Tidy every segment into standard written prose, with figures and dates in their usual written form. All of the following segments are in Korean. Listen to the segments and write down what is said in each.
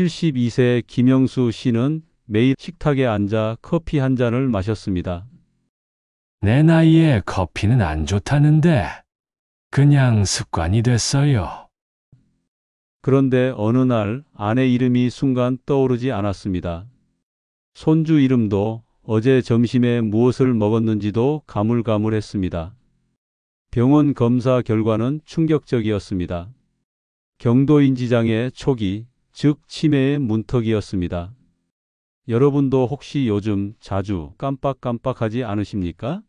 72세 김영수 씨는 매일 식탁에 앉아 커피 한 잔을 마셨습니다. 내 나이에 커피는 안 좋다는데 그냥 습관이 됐어요. 그런데 어느 날 아내 이름이 순간 떠오르지 않았습니다. 손주 이름도 어제 점심에 무엇을 먹었는지도 가물가물했습니다. 병원 검사 결과는 충격적이었습니다. 경도인지장애 초기, 즉 치매의 문턱이었습니다. 여러분도 혹시 요즘 자주 깜빡깜빡하지 않으십니까?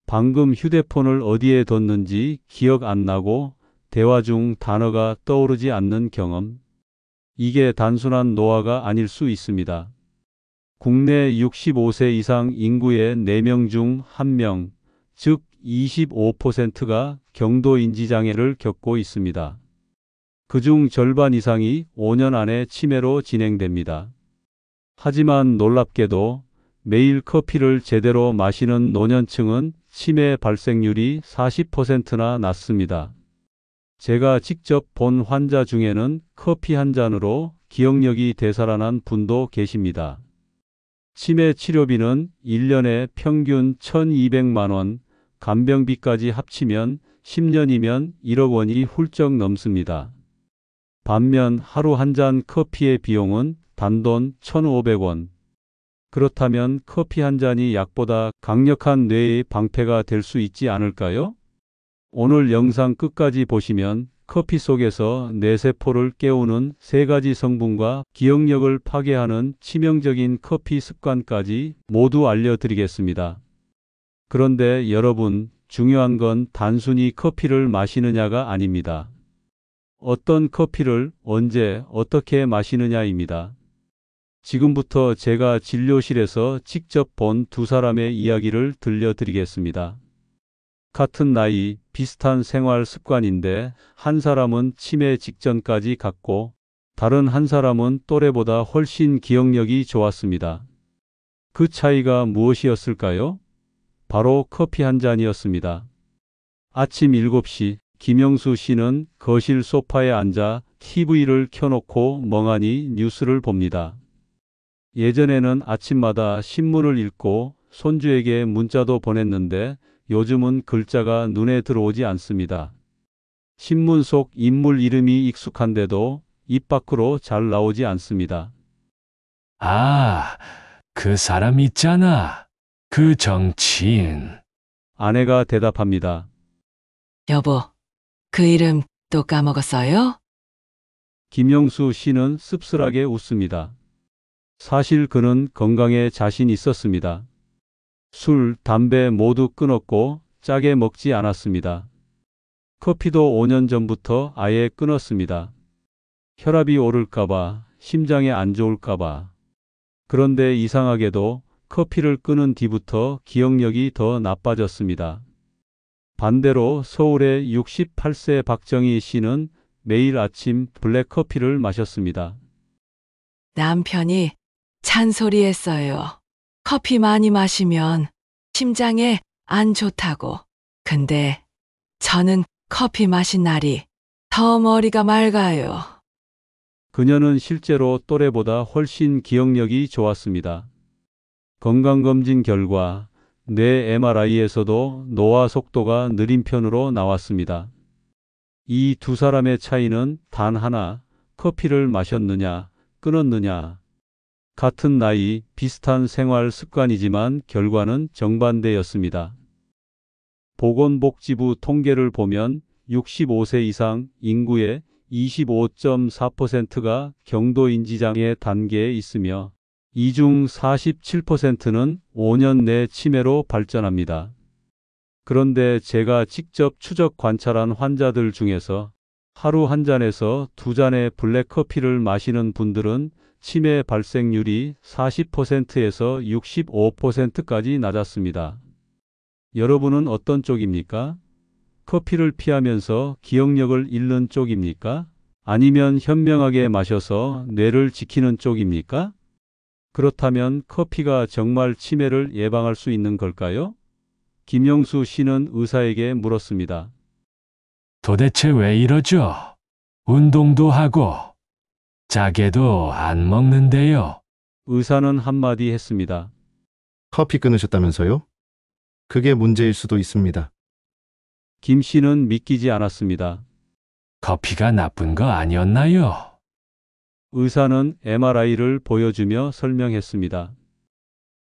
방금 휴대폰을 어디에 뒀는지 기억 안 나고 대화 중 단어가 떠오르지 않는 경험. 이게 단순한 노화가 아닐 수 있습니다. 국내 65세 이상 인구의 4명 중 1명, 즉 25%가 경도인지장애를 겪고 있습니다. 그중 절반 이상이 5년 안에 치매로 진행됩니다. 하지만 놀랍게도 매일 커피를 제대로 마시는 노년층은 치매 발생률이 40%나 낮습니다. 제가 직접 본 환자 중에는 커피 한 잔으로 기억력이 되살아난 분도 계십니다. 치매 치료비는 1년에 평균 1,200만 원, 간병비까지 합치면 10년이면 1억 원이 훌쩍 넘습니다. 반면 하루 한 잔 커피의 비용은 단돈 1,500원. 그렇다면 커피 한 잔이 약보다 강력한 뇌의 방패가 될 수 있지 않을까요? 오늘 영상 끝까지 보시면 커피 속에서 뇌세포를 깨우는 3가지 성분과 기억력을 파괴하는 치명적인 커피 습관까지 모두 알려드리겠습니다. 그런데 여러분, 중요한 건 단순히 커피를 마시느냐가 아닙니다. 어떤 커피를 언제 어떻게 마시느냐입니다. 지금부터 제가 진료실에서 직접 본 두 사람의 이야기를 들려드리겠습니다. 같은 나이, 비슷한 생활 습관인데 한 사람은 치매 직전까지 갔고 다른 한 사람은 또래보다 훨씬 기억력이 좋았습니다. 그 차이가 무엇이었을까요? 바로 커피 한 잔이었습니다. 아침 7시 김영수 씨는 거실 소파에 앉아 TV를 켜놓고 멍하니 뉴스를 봅니다. 예전에는 아침마다 신문을 읽고 손주에게 문자도 보냈는데 요즘은 글자가 눈에 들어오지 않습니다. 신문 속 인물 이름이 익숙한데도 입 밖으로 잘 나오지 않습니다. 아, 그 사람 있잖아. 그 정치인. 아내가 대답합니다. 여보, 그 이름 또 까먹었어요? 김영수 씨는 씁쓸하게 웃습니다. 사실 그는 건강에 자신 있었습니다. 술, 담배 모두 끊었고 짜게 먹지 않았습니다. 커피도 5년 전부터 아예 끊었습니다. 혈압이 오를까봐, 심장에 안 좋을까봐. 그런데 이상하게도 커피를 끊은 뒤부터 기억력이 더 나빠졌습니다. 반대로 서울의 68세 박정희 씨는 매일 아침 블랙커피를 마셨습니다. 남편이 잔소리했어요. 커피 많이 마시면 심장에 안 좋다고. 근데 저는 커피 마신 날이 더 머리가 맑아요. 그녀는 실제로 또래보다 훨씬 기억력이 좋았습니다. 건강검진 결과 뇌 MRI에서도 노화 속도가 느린 편으로 나왔습니다. 이 두 사람의 차이는 단 하나, 커피를 마셨느냐, 끊었느냐. 같은 나이, 비슷한 생활 습관이지만 결과는 정반대였습니다. 보건복지부 통계를 보면 65세 이상 인구의 25.4%가 경도인지장애 단계에 있으며 이 중 47%는 5년 내 치매로 발전합니다. 그런데 제가 직접 추적 관찰한 환자들 중에서 하루 한 잔에서 두 잔의 블랙커피를 마시는 분들은 치매 발생률이 40%에서 65%까지 낮았습니다. 여러분은 어떤 쪽입니까? 커피를 피하면서 기억력을 잃는 쪽입니까? 아니면 현명하게 마셔서 뇌를 지키는 쪽입니까? 그렇다면 커피가 정말 치매를 예방할 수 있는 걸까요? 김영수 씨는 의사에게 물었습니다. 도대체 왜 이러죠? 운동도 하고 짜게도 안 먹는데요. 의사는 한마디 했습니다. 커피 끊으셨다면서요? 그게 문제일 수도 있습니다. 김 씨는 믿기지 않았습니다. 커피가 나쁜 거 아니었나요? 의사는 MRI를 보여주며 설명했습니다.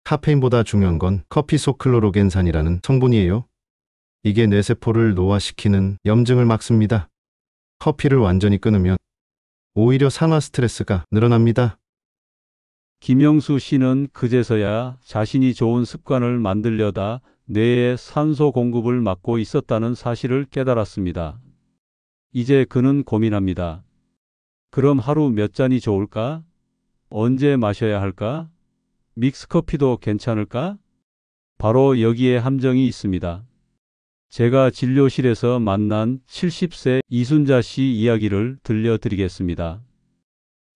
카페인보다 중요한 건 커피 속 클로로겐산이라는 성분이에요. 이게 뇌세포를 노화시키는 염증을 막습니다. 커피를 완전히 끊으면 오히려 산화 스트레스가 늘어납니다. 김영수 씨는 그제서야 자신이 좋은 습관을 만들려다 뇌에 산소 공급을 막고 있었다는 사실을 깨달았습니다. 이제 그는 고민합니다. 그럼 하루 몇 잔이 좋을까? 언제 마셔야 할까? 믹스커피도 괜찮을까? 바로 여기에 함정이 있습니다. 제가 진료실에서 만난 70세 이순자 씨 이야기를 들려드리겠습니다.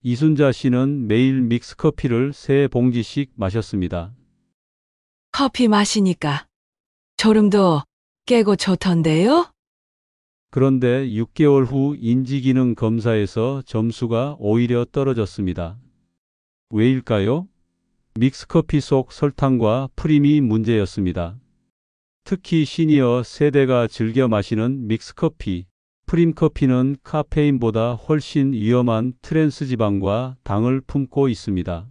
이순자 씨는 매일 믹스커피를 3봉지씩 마셨습니다. 커피 마시니까 졸음도 깨고 좋던데요? 그런데 6개월 후 인지기능 검사에서 점수가 오히려 떨어졌습니다. 왜일까요? 믹스커피 속 설탕과 프림이 문제였습니다. 특히 시니어 세대가 즐겨 마시는 믹스커피, 프림커피는 카페인보다 훨씬 위험한 트랜스지방과 당을 품고 있습니다.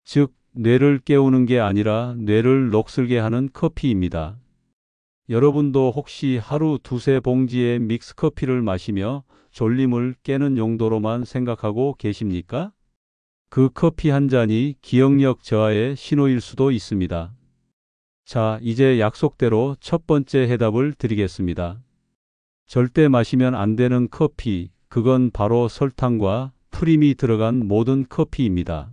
즉, 뇌를 깨우는 게 아니라 뇌를 녹슬게 하는 커피입니다. 여러분도 혹시 하루 2~3봉지의 믹스커피를 마시며 졸림을 깨는 용도로만 생각하고 계십니까? 그 커피 한 잔이 기억력 저하의 신호일 수도 있습니다. 자, 이제 약속대로 첫 번째 해답을 드리겠습니다. 절대 마시면 안 되는 커피, 그건 바로 설탕과 프림이 들어간 모든 커피입니다.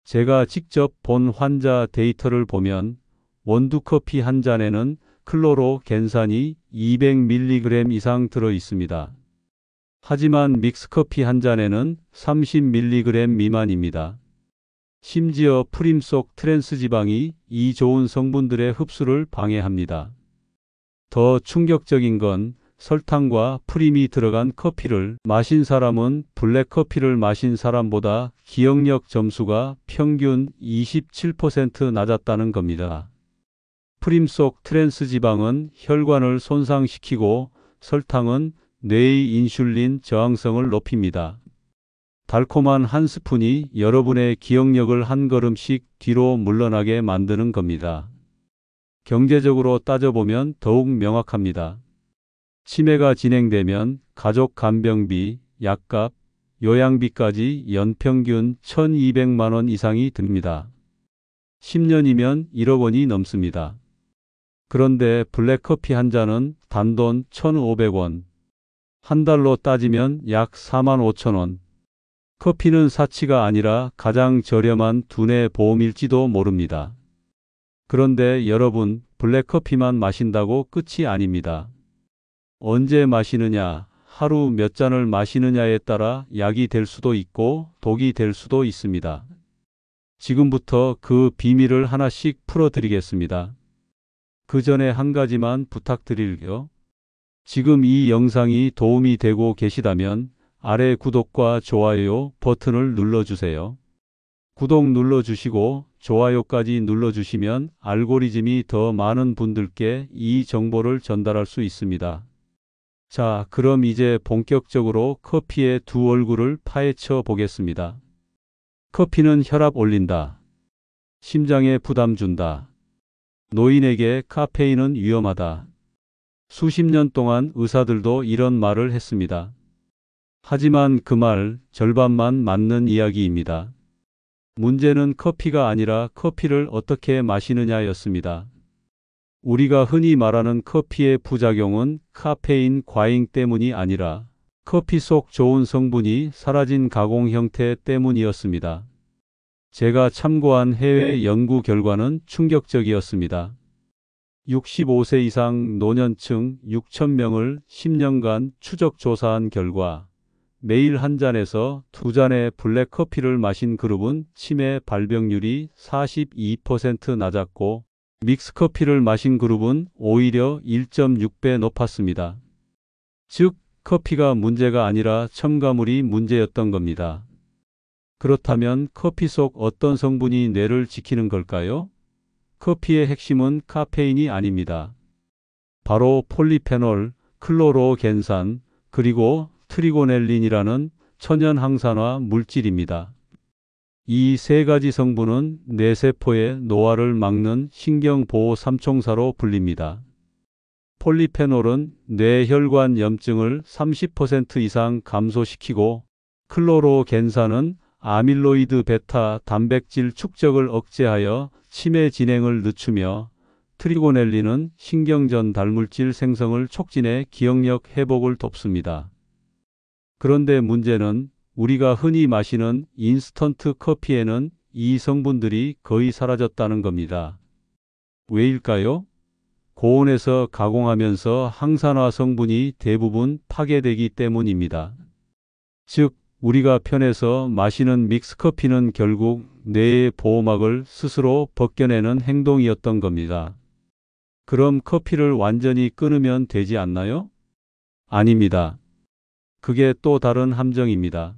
제가 직접 본 환자 데이터를 보면 원두커피 한 잔에는 클로로겐산이 200mg 이상 들어 있습니다. 하지만 믹스커피 한 잔에는 30mg 미만입니다. 심지어 프림 속 트랜스지방이 이 좋은 성분들의 흡수를 방해합니다. 더 충격적인 건 설탕과 프림이 들어간 커피를 마신 사람은 블랙커피를 마신 사람보다 기억력 점수가 평균 27% 낮았다는 겁니다. 프림 속 트랜스지방은 혈관을 손상시키고 설탕은 뇌의 인슐린 저항성을 높입니다. 달콤한 한 스푼이 여러분의 기억력을 한 걸음씩 뒤로 물러나게 만드는 겁니다. 경제적으로 따져보면 더욱 명확합니다. 치매가 진행되면 가족 간병비, 약값, 요양비까지 연평균 1,200만 원 이상이 듭니다. 10년이면 1억 원이 넘습니다. 그런데 블랙커피 한 잔은 단돈 1,500원, 한 달로 따지면 약 45,000원. 커피는 사치가 아니라 가장 저렴한 두뇌 보험일지도 모릅니다. 그런데 여러분, 블랙커피만 마신다고 끝이 아닙니다. 언제 마시느냐, 하루 몇 잔을 마시느냐에 따라 약이 될 수도 있고 독이 될 수도 있습니다. 지금부터 그 비밀을 하나씩 풀어드리겠습니다. 그 전에 한 가지만 부탁드릴게요. 지금 이 영상이 도움이 되고 계시다면 아래 구독과 좋아요 버튼을 눌러주세요. 구독 눌러주시고 좋아요까지 눌러주시면 알고리즘이 더 많은 분들께 이 정보를 전달할 수 있습니다. 자, 그럼 이제 본격적으로 커피의 두 얼굴을 파헤쳐 보겠습니다. 커피는 혈압 올린다. 심장에 부담 준다. 노인에게 카페인은 위험하다. 수십 년 동안 의사들도 이런 말을 했습니다. 하지만 그 말 절반만 맞는 이야기입니다. 문제는 커피가 아니라 커피를 어떻게 마시느냐였습니다. 우리가 흔히 말하는 커피의 부작용은 카페인 과잉 때문이 아니라 커피 속 좋은 성분이 사라진 가공 형태 때문이었습니다. 제가 참고한 해외 연구 결과는 충격적이었습니다. 65세 이상 노년층 6,000명을 10년간 추적 조사한 결과 매일 한 잔에서 2잔의 블랙커피를 마신 그룹은 치매 발병률이 42% 낮았고 믹스커피를 마신 그룹은 오히려 1.6배 높았습니다. 즉, 커피가 문제가 아니라 첨가물이 문제였던 겁니다. 그렇다면 커피 속 어떤 성분이 뇌를 지키는 걸까요? 커피의 핵심은 카페인이 아닙니다. 바로 폴리페놀, 클로로겐산, 그리고 트리고넬린이라는 천연 항산화 물질입니다. 이 세 가지 성분은 뇌세포의 노화를 막는 신경보호 삼총사로 불립니다. 폴리페놀은 뇌혈관 염증을 30% 이상 감소시키고, 클로로겐산은 아밀로이드 베타 단백질 축적을 억제하여 치매 진행을 늦추며, 트리고넬린은 신경전 달물질 생성을 촉진해 기억력 회복을 돕습니다. 그런데 문제는 우리가 흔히 마시는 인스턴트 커피에는 이 성분들이 거의 사라졌다는 겁니다. 왜일까요? 고온에서 가공하면서 항산화 성분이 대부분 파괴되기 때문입니다. 즉, 우리가 편해서 마시는 믹스커피는 결국 뇌의 보호막을 스스로 벗겨내는 행동이었던 겁니다. 그럼 커피를 완전히 끊으면 되지 않나요? 아닙니다. 그게 또 다른 함정입니다.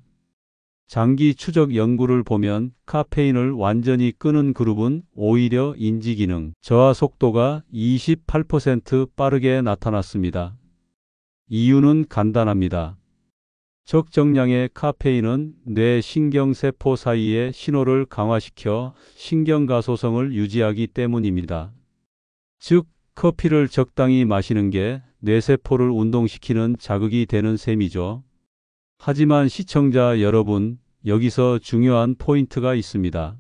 장기 추적 연구를 보면 카페인을 완전히 끊은 그룹은 오히려 인지기능, 저하 속도가 28% 빠르게 나타났습니다. 이유는 간단합니다. 적정량의 카페인은 뇌 신경세포 사이의 신호를 강화시켜 신경가소성을 유지하기 때문입니다. 즉, 커피를 적당히 마시는 게 뇌세포를 운동시키는 자극이 되는 셈이죠. 하지만 시청자 여러분, 여기서 중요한 포인트가 있습니다.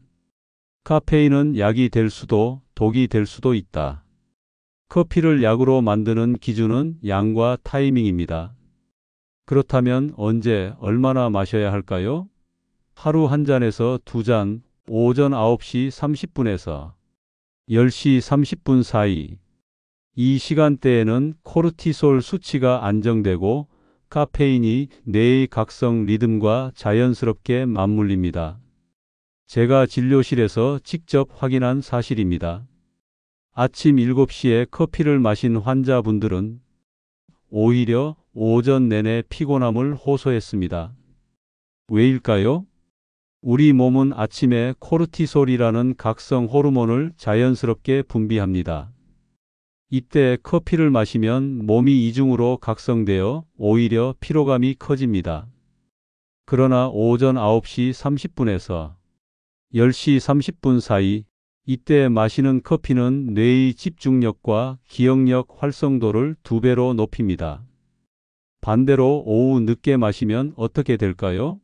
카페인은 약이 될 수도 독이 될 수도 있다. 커피를 약으로 만드는 기준은 양과 타이밍입니다. 그렇다면 언제, 얼마나 마셔야 할까요? 하루 한 잔에서 두 잔, 오전 9시 30분에서 10시 30분 사이. 이 시간대에는 코르티솔 수치가 안정되고 카페인이 뇌의 각성 리듬과 자연스럽게 맞물립니다. 제가 진료실에서 직접 확인한 사실입니다. 아침 7시에 커피를 마신 환자분들은 오히려 오전 내내 피곤함을 호소했습니다. 왜일까요? 우리 몸은 아침에 코르티솔이라는 각성 호르몬을 자연스럽게 분비합니다. 이때 커피를 마시면 몸이 이중으로 각성되어 오히려 피로감이 커집니다. 그러나 오전 9시 30분에서 10시 30분 사이, 이때 마시는 커피는 뇌의 집중력과 기억력 활성도를 2배로 높입니다. 반대로 오후 늦게 마시면 어떻게 될까요?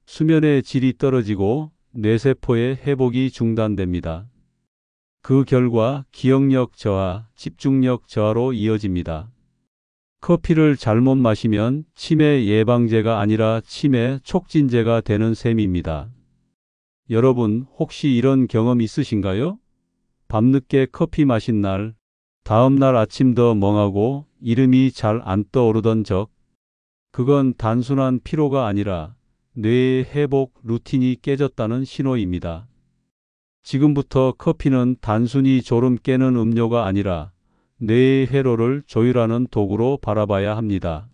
수면의 질이 떨어지고 뇌세포의 회복이 중단됩니다. 그 결과 기억력 저하, 집중력 저하로 이어집니다. 커피를 잘못 마시면 치매 예방제가 아니라 치매 촉진제가 되는 셈입니다. 여러분, 혹시 이런 경험 있으신가요? 밤늦게 커피 마신 날, 다음 날 아침 더 멍하고 이름이 잘 안 떠오르던 적. 그건 단순한 피로가 아니라 뇌의 회복 루틴이 깨졌다는 신호입니다. 지금부터 커피는 단순히 졸음 깨는 음료가 아니라 뇌의 회로를 조율하는 도구로 바라봐야 합니다.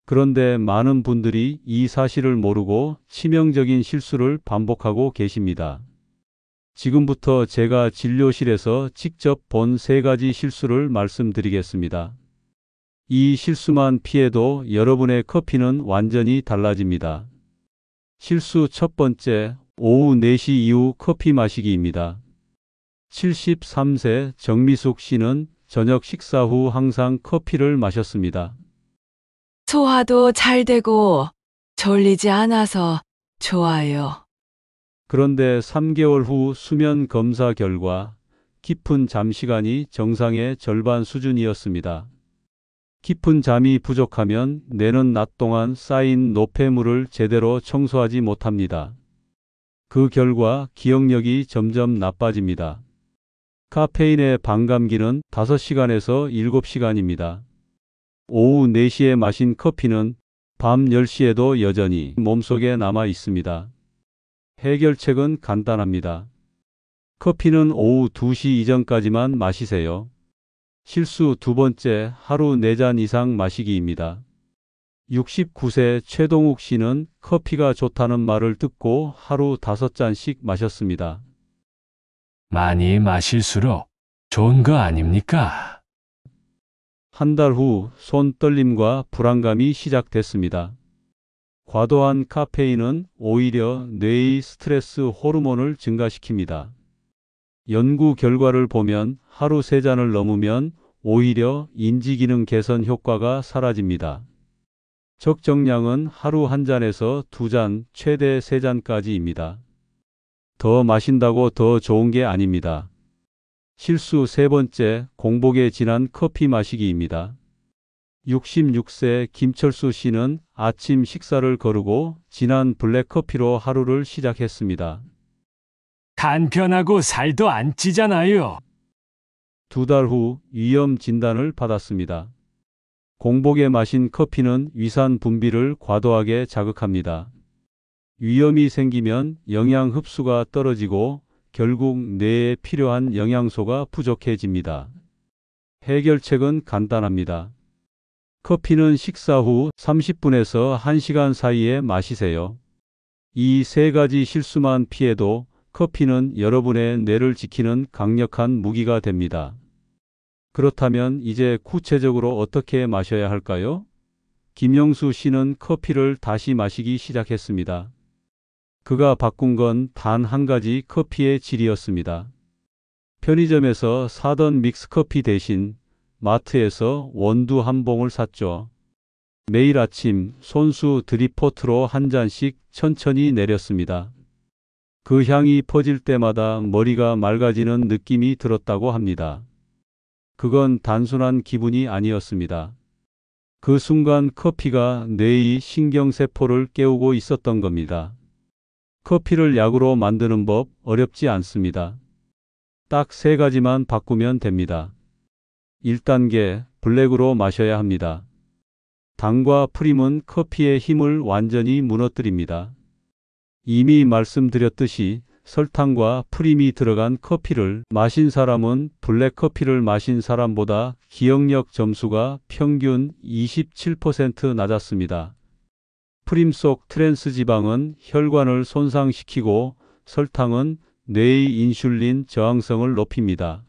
그런데 많은 분들이 이 사실을 모르고 치명적인 실수를 반복하고 계십니다. 지금부터 제가 진료실에서 직접 본 3가지 실수를 말씀드리겠습니다. 이 실수만 피해도 여러분의 커피는 완전히 달라집니다. 실수 첫 번째, 오후 4시 이후 커피 마시기입니다. 73세 정미숙 씨는 저녁 식사 후 항상 커피를 마셨습니다. 소화도 잘 되고 졸리지 않아서 좋아요. 그런데 3개월 후 수면 검사 결과 깊은 잠 시간이 정상의 절반 수준이었습니다. 깊은 잠이 부족하면 뇌는 낮 동안 쌓인 노폐물을 제대로 청소하지 못합니다. 그 결과 기억력이 점점 나빠집니다. 카페인의 반감기는 5시간에서 7시간입니다. 오후 4시에 마신 커피는 밤 10시에도 여전히 몸속에 남아 있습니다. 해결책은 간단합니다. 커피는 오후 2시 이전까지만 마시세요. 실수 두 번째, 하루 4잔 이상 마시기입니다. 69세 최동욱 씨는 커피가 좋다는 말을 듣고 하루 5잔씩 마셨습니다. 많이 마실수록 좋은 거 아닙니까? 한 달 후 손떨림과 불안감이 시작됐습니다. 과도한 카페인은 오히려 뇌의 스트레스 호르몬을 증가시킵니다. 연구 결과를 보면 하루 3잔을 넘으면 오히려 인지기능 개선 효과가 사라집니다. 적정량은 하루 1잔에서 2잔, 최대 3잔까지입니다. 더 마신다고 더 좋은 게 아닙니다. 실수 3번째, 공복에 진한 커피 마시기입니다. 66세 김철수 씨는 아침 식사를 거르고 진한 블랙커피로 하루를 시작했습니다. 간편하고 살도 안 찌잖아요. 2달 후 위염 진단을 받았습니다. 공복에 마신 커피는 위산 분비를 과도하게 자극합니다. 위염이 생기면 영양 흡수가 떨어지고 결국 뇌에 필요한 영양소가 부족해집니다. 해결책은 간단합니다. 커피는 식사 후 30분에서 1시간 사이에 마시세요. 이 3가지 실수만 피해도 커피는 여러분의 뇌를 지키는 강력한 무기가 됩니다. 그렇다면 이제 구체적으로 어떻게 마셔야 할까요? 김영수 씨는 커피를 다시 마시기 시작했습니다. 그가 바꾼 건 단 한 가지 커피의 질이었습니다. 편의점에서 사던 믹스커피 대신 마트에서 원두 한 봉을 샀죠. 매일 아침 손수 드립포트로 한 잔씩 천천히 내렸습니다. 그 향이 퍼질 때마다 머리가 맑아지는 느낌이 들었다고 합니다. 그건 단순한 기분이 아니었습니다. 그 순간 커피가 뇌의 신경세포를 깨우고 있었던 겁니다. 커피를 약으로 만드는 법 어렵지 않습니다. 딱 3가지만 바꾸면 됩니다. 1단계, 블랙으로 마셔야 합니다. 당과 프림은 커피의 힘을 완전히 무너뜨립니다. 이미 말씀드렸듯이 설탕과 프림이 들어간 커피를 마신 사람은 블랙커피를 마신 사람보다 기억력 점수가 평균 27% 낮았습니다. 프림 속 트랜스 지방은 혈관을 손상시키고 설탕은 뇌의 인슐린 저항성을 높입니다.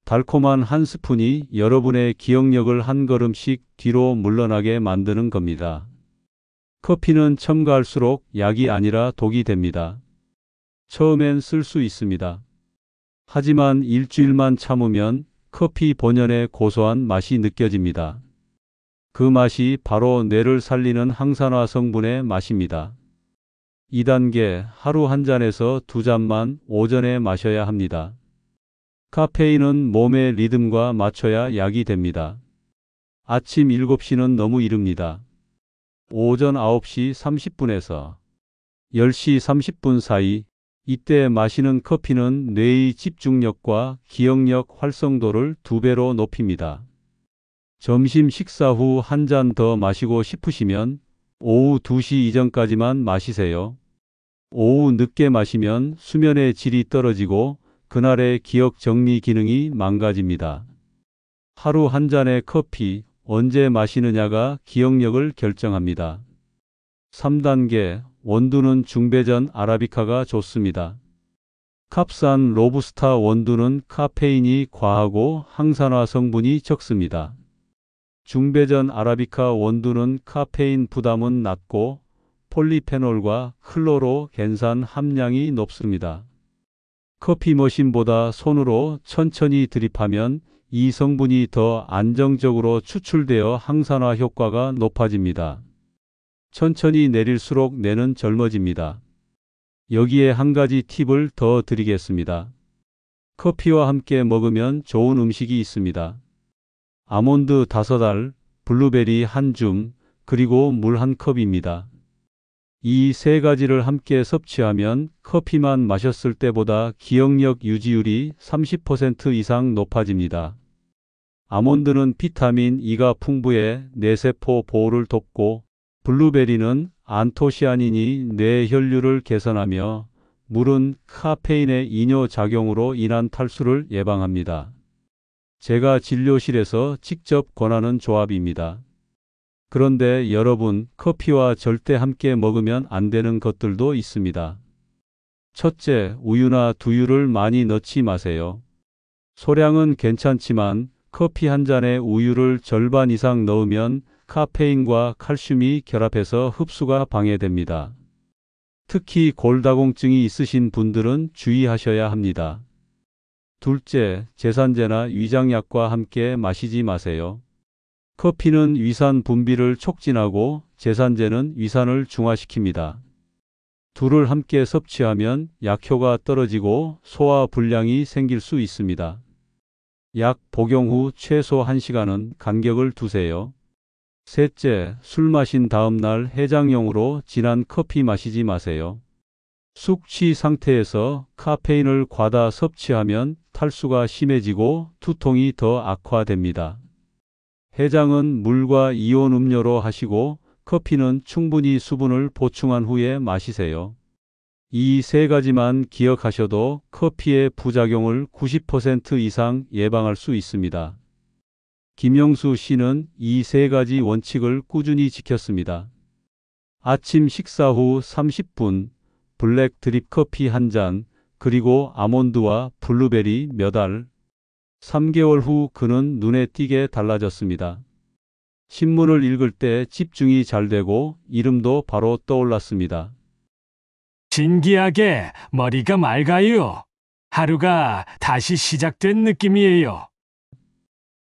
달콤한 한 스푼이 여러분의 기억력을 한 걸음씩 뒤로 물러나게 만드는 겁니다. 커피는 첨가할수록 약이 아니라 독이 됩니다. 처음엔 쓸 수 있습니다. 하지만 일주일만 참으면 커피 본연의 고소한 맛이 느껴집니다. 그 맛이 바로 뇌를 살리는 항산화 성분의 맛입니다. 2단계, 하루 1잔에서 2잔만 오전에 마셔야 합니다. 카페인은 몸의 리듬과 맞춰야 약이 됩니다. 아침 7시는 너무 이릅니다. 오전 9시 30분에서 10시 30분 사이, 이때 마시는 커피는 뇌의 집중력과 기억력 활성도를 2배로 높입니다. 점심 식사 후 1잔 더 마시고 싶으시면 오후 2시 이전까지만 마시세요. 오후 늦게 마시면 수면의 질이 떨어지고 그날의 기억 정리 기능이 망가집니다. 하루 1잔의 커피, 언제 마시느냐가 기억력을 결정합니다. 3단계, 원두는 중배전 아라비카가 좋습니다. 값싼 로부스타 원두는 카페인이 과하고 항산화 성분이 적습니다. 중배전 아라비카 원두는 카페인 부담은 낮고 폴리페놀과 클로로겐산 함량이 높습니다. 커피 머신보다 손으로 천천히 드립하면 이 성분이 더 안정적으로 추출되어 항산화 효과가 높아집니다. 천천히 내릴수록 뇌는 젊어집니다. 여기에 한 가지 팁을 더 드리겠습니다. 커피와 함께 먹으면 좋은 음식이 있습니다. 아몬드 5알, 블루베리 1줌, 그리고 물 1컵입니다. 이 3가지를 함께 섭취하면 커피만 마셨을 때보다 기억력 유지율이 30% 이상 높아집니다. 아몬드는 비타민 E가 풍부해 뇌세포 보호를 돕고 블루베리는 안토시아닌이 뇌 혈류를 개선하며 물은 카페인의 이뇨작용으로 인한 탈수를 예방합니다. 제가 진료실에서 직접 권하는 조합입니다. 그런데 여러분, 커피와 절대 함께 먹으면 안 되는 것들도 있습니다. 첫째, 우유나 두유를 많이 넣지 마세요. 소량은 괜찮지만 커피 한 잔에 우유를 절반 이상 넣으면 카페인과 칼슘이 결합해서 흡수가 방해됩니다. 특히 골다공증이 있으신 분들은 주의하셔야 합니다. 둘째, 제산제나 위장약과 함께 마시지 마세요. 커피는 위산 분비를 촉진하고 제산제는 위산을 중화시킵니다. 둘을 함께 섭취하면 약효가 떨어지고 소화 불량이 생길 수 있습니다. 약 복용 후 최소 1시간은 간격을 두세요. 셋째, 술 마신 다음 날 해장용으로 진한 커피 마시지 마세요. 숙취 상태에서 카페인을 과다 섭취하면 탈수가 심해지고 두통이 더 악화됩니다. 해장은 물과 이온 음료로 하시고 커피는 충분히 수분을 보충한 후에 마시세요. 이 세 가지만 기억하셔도 커피의 부작용을 90% 이상 예방할 수 있습니다. 김영수 씨는 이 세 가지 원칙을 꾸준히 지켰습니다. 아침 식사 후 30분, 블랙 드립 커피 한 잔, 그리고 아몬드와 블루베리 몇 알. 3개월 후 그는 눈에 띄게 달라졌습니다. 신문을 읽을 때 집중이 잘 되고 이름도 바로 떠올랐습니다. 신기하게 머리가 맑아요. 하루가 다시 시작된 느낌이에요.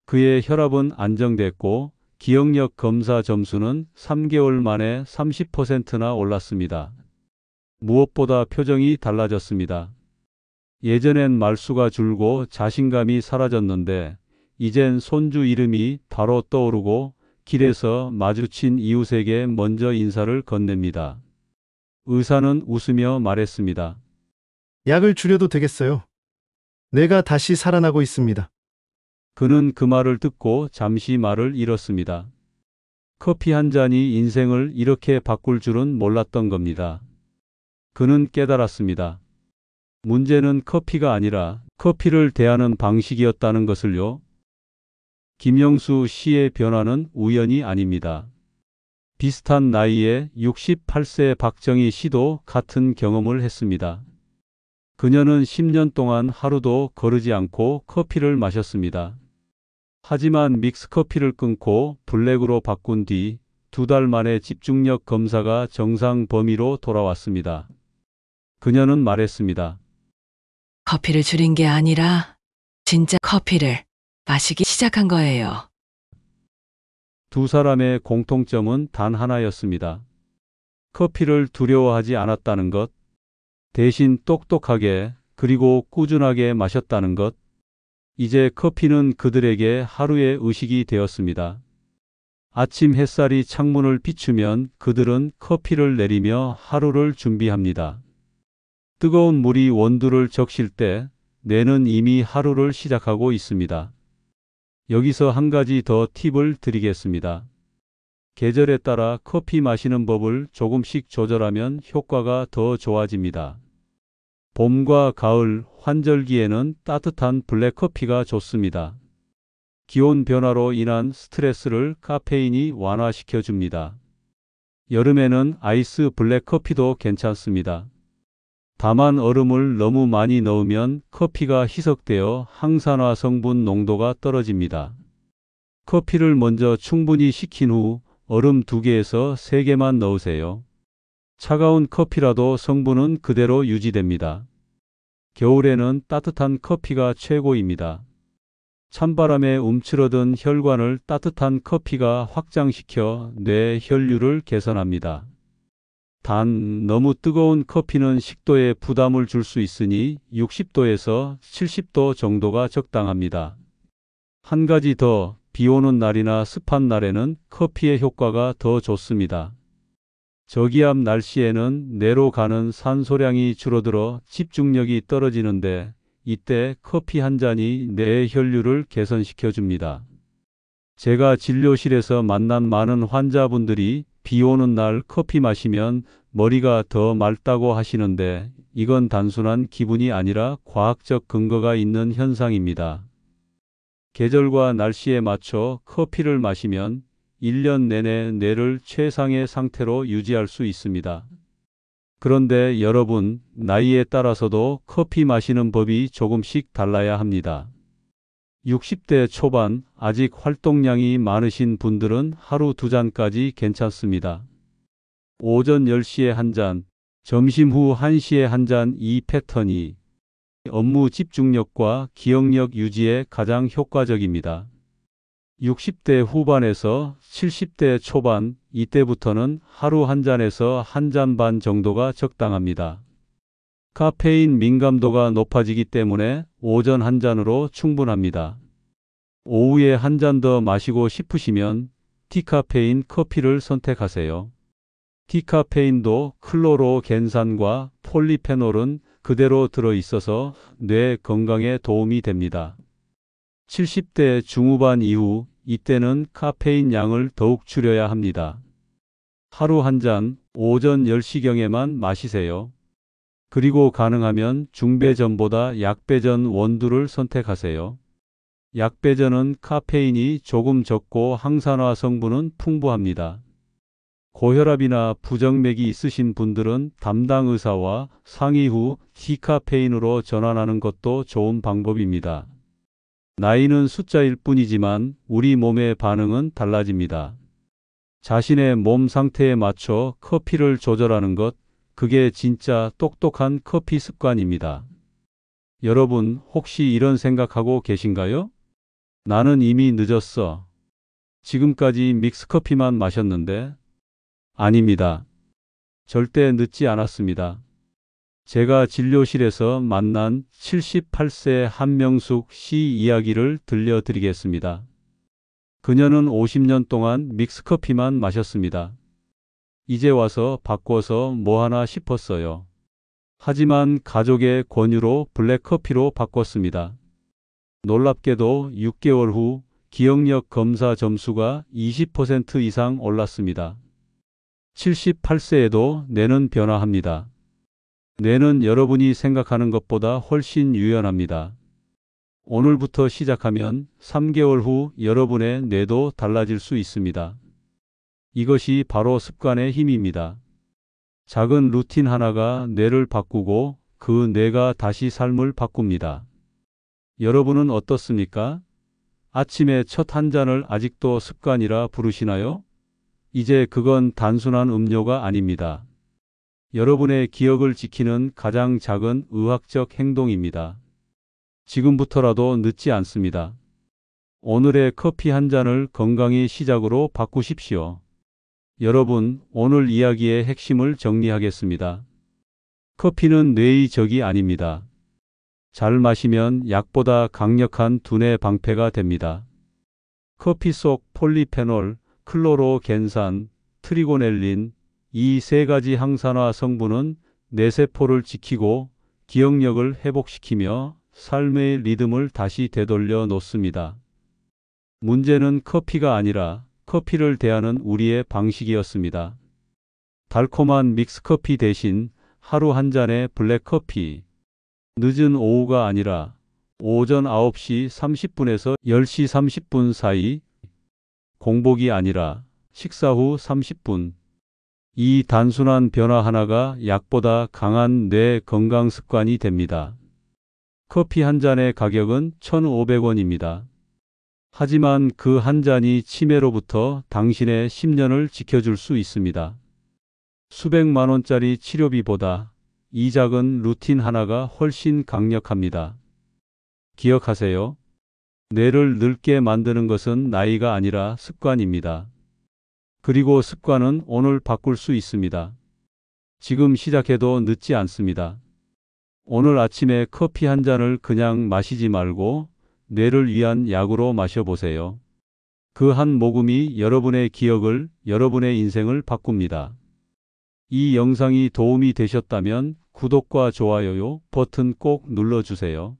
그의 혈압은 안정됐고 기억력 검사 점수는 3개월 만에 30%나 올랐습니다. 무엇보다 표정이 달라졌습니다. 예전엔 말수가 줄고 자신감이 사라졌는데 이젠 손주 이름이 바로 떠오르고 길에서 마주친 이웃에게 먼저 인사를 건넵니다. 의사는 웃으며 말했습니다. 약을 줄여도 되겠어요. 내가 다시 살아나고 있습니다. 그는 그 말을 듣고 잠시 말을 잃었습니다. 커피 한 잔이 인생을 이렇게 바꿀 줄은 몰랐던 겁니다. 그는 깨달았습니다. 문제는 커피가 아니라 커피를 대하는 방식이었다는 것을요. 김영수 씨의 변화는 우연이 아닙니다. 비슷한 나이에 68세 박정희 씨도 같은 경험을 했습니다. 그녀는 10년 동안 하루도 거르지 않고 커피를 마셨습니다. 하지만 믹스커피를 끊고 블랙으로 바꾼 뒤 2달 만에 집중력 검사가 정상 범위로 돌아왔습니다. 그녀는 말했습니다. 커피를 줄인 게 아니라 진짜 커피를 마시기 시작한 거예요. 두 사람의 공통점은 단 하나였습니다. 커피를 두려워하지 않았다는 것, 대신 똑똑하게 그리고 꾸준하게 마셨다는 것. 이제 커피는 그들에게 하루의 의식이 되었습니다. 아침 햇살이 창문을 비추면 그들은 커피를 내리며 하루를 준비합니다. 뜨거운 물이 원두를 적실 때 뇌는 이미 하루를 시작하고 있습니다. 여기서 한 가지 더 팁을 드리겠습니다. 계절에 따라 커피 마시는 법을 조금씩 조절하면 효과가 더 좋아집니다. 봄과 가을, 환절기에는 따뜻한 블랙커피가 좋습니다. 기온 변화로 인한 스트레스를 카페인이 완화시켜 줍니다. 여름에는 아이스 블랙커피도 괜찮습니다. 다만 얼음을 너무 많이 넣으면 커피가 희석되어 항산화 성분 농도가 떨어집니다. 커피를 먼저 충분히 식힌 후 얼음 2개에서 3개만 넣으세요. 차가운 커피라도 성분은 그대로 유지됩니다. 겨울에는 따뜻한 커피가 최고입니다. 찬바람에 움츠러든 혈관을 따뜻한 커피가 확장시켜 뇌 혈류를 개선합니다. 단, 너무 뜨거운 커피는 식도에 부담을 줄 수 있으니 60도에서 70도 정도가 적당합니다. 한 가지 더, 비 오는 날이나 습한 날에는 커피의 효과가 더 좋습니다. 저기압 날씨에는 뇌로 가는 산소량이 줄어들어 집중력이 떨어지는데 이때 커피 한 잔이 뇌의 혈류를 개선시켜 줍니다. 제가 진료실에서 만난 많은 환자분들이 비 오는 날 커피 마시면 머리가 더 맑다고 하시는데 이건 단순한 기분이 아니라 과학적 근거가 있는 현상입니다. 계절과 날씨에 맞춰 커피를 마시면 1년 내내 뇌를 최상의 상태로 유지할 수 있습니다. 그런데 여러분, 나이에 따라서도 커피 마시는 법이 조금씩 달라야 합니다. 60대 초반, 아직 활동량이 많으신 분들은 하루 2잔까지 괜찮습니다. 오전 10시에 한 잔, 점심 후 1시에 한 잔, 이 패턴이 업무 집중력과 기억력 유지에 가장 효과적입니다. 60대 후반에서 70대 초반, 이때부터는 하루 한 잔에서 한 잔 반 정도가 적당합니다. 카페인 민감도가 높아지기 때문에 오전 한 잔으로 충분합니다. 오후에 한 잔 더 마시고 싶으시면 디카페인 커피를 선택하세요. 디카페인도 클로로겐산과 폴리페놀은 그대로 들어있어서 뇌 건강에 도움이 됩니다. 70대 중후반 이후, 이때는 카페인 양을 더욱 줄여야 합니다. 하루 한 잔, 오전 10시경에만 마시세요. 그리고 가능하면 중배전보다 약배전 원두를 선택하세요. 약배전은 카페인이 조금 적고 항산화 성분은 풍부합니다. 고혈압이나 부정맥이 있으신 분들은 담당 의사와 상의 후 디카페인으로 전환하는 것도 좋은 방법입니다. 나이는 숫자일 뿐이지만 우리 몸의 반응은 달라집니다. 자신의 몸 상태에 맞춰 커피를 조절하는 것, 그게 진짜 똑똑한 커피 습관입니다. 여러분, 혹시 이런 생각하고 계신가요? 나는 이미 늦었어. 지금까지 믹스커피만 마셨는데. 아닙니다. 절대 늦지 않았습니다. 제가 진료실에서 만난 78세 한명숙 씨 이야기를 들려드리겠습니다. 그녀는 50년 동안 믹스커피만 마셨습니다. 이제 와서 바꿔서 뭐 하나 싶었어요. 하지만 가족의 권유로 블랙커피로 바꿨습니다. 놀랍게도 6개월 후 기억력 검사 점수가 20% 이상 올랐습니다. 78세에도 뇌는 변화합니다. 뇌는 여러분이 생각하는 것보다 훨씬 유연합니다. 오늘부터 시작하면 3개월 후 여러분의 뇌도 달라질 수 있습니다. 이것이 바로 습관의 힘입니다. 작은 루틴 하나가 뇌를 바꾸고 그 뇌가 다시 삶을 바꿉니다. 여러분은 어떻습니까? 아침에 첫 한 잔을 아직도 습관이라 부르시나요? 이제 그건 단순한 음료가 아닙니다. 여러분의 기억을 지키는 가장 작은 의학적 행동입니다. 지금부터라도 늦지 않습니다. 오늘의 커피 한 잔을 건강히 시작으로 바꾸십시오. 여러분, 오늘 이야기의 핵심을 정리하겠습니다. 커피는 뇌의 적이 아닙니다. 잘 마시면 약보다 강력한 두뇌 방패가 됩니다. 커피 속 폴리페놀, 클로로겐산, 트리고넬린, 이 세 가지 항산화 성분은 뇌세포를 지키고 기억력을 회복시키며 삶의 리듬을 다시 되돌려 놓습니다. 문제는 커피가 아니라 커피를 대하는 우리의 방식이었습니다. 달콤한 믹스커피 대신 하루 한 잔의 블랙커피. 늦은 오후가 아니라 오전 9시 30분에서 10시 30분 사이. 공복이 아니라 식사 후 30분. 이 단순한 변화 하나가 약보다 강한 뇌 건강 습관이 됩니다. 커피 한 잔의 가격은 1,500원입니다. 하지만 그 한 잔이 치매로부터 당신의 10년을 지켜줄 수 있습니다. 수백만 원짜리 치료비보다 이 작은 루틴 하나가 훨씬 강력합니다. 기억하세요. 뇌를 늙게 만드는 것은 나이가 아니라 습관입니다. 그리고 습관은 오늘 바꿀 수 있습니다. 지금 시작해도 늦지 않습니다. 오늘 아침에 커피 한 잔을 그냥 마시지 말고 뇌를 위한 약으로 마셔보세요. 그 한 모금이 여러분의 기억을, 여러분의 인생을 바꿉니다. 이 영상이 도움이 되셨다면 구독과 좋아요 버튼 꼭 눌러주세요.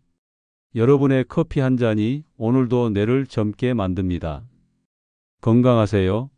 여러분의 커피 한 잔이 오늘도 뇌를 젊게 만듭니다. 건강하세요.